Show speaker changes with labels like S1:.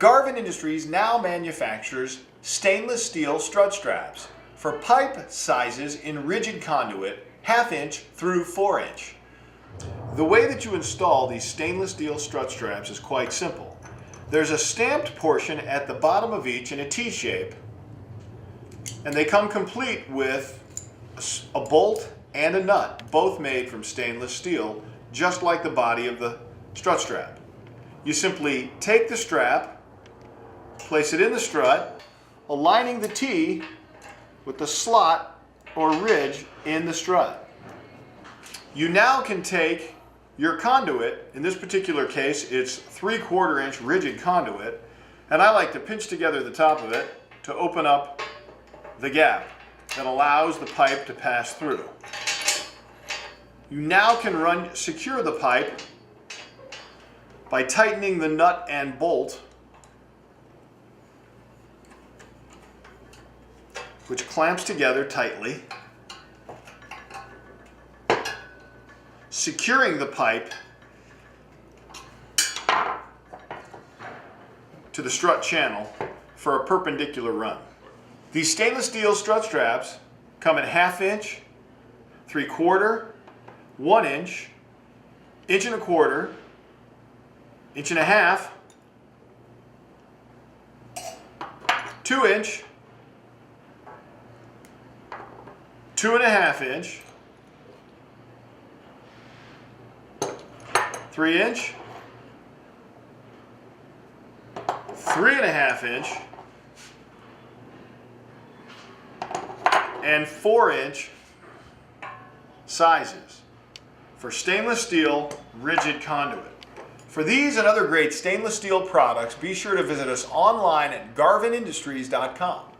S1: Garvin Industries now manufactures stainless steel strut straps for pipe sizes in rigid conduit, 1/2 inch through 4 inch. The way that you install these stainless steel strut straps is quite simple. There's a stamped portion at the bottom of each in a T shape, and they come complete with a bolt and a nut, both made from stainless steel, just like the body of the strut strap. You simply take the strap, place it in the strut, aligning the T with the slot or ridge in the strut. You now can take your conduit, in this particular case it's 3/4 inch rigid conduit, and I like to pinch together the top of it to open up the gap that allows the pipe to pass through. You now can secure the pipe by tightening the nut and bolt, which clamps together tightly, securing the pipe to the strut channel for a perpendicular run. These stainless steel strut straps come in 1/2 inch, 3/4, 1 inch, 1.25 inch, 1.5 inch, 2 inch, 2.5 inch, 3 inch, 3.5 inch, and 4 inch sizes for stainless steel rigid conduit. For these and other great stainless steel products, be sure to visit us online at garvinindustries.com.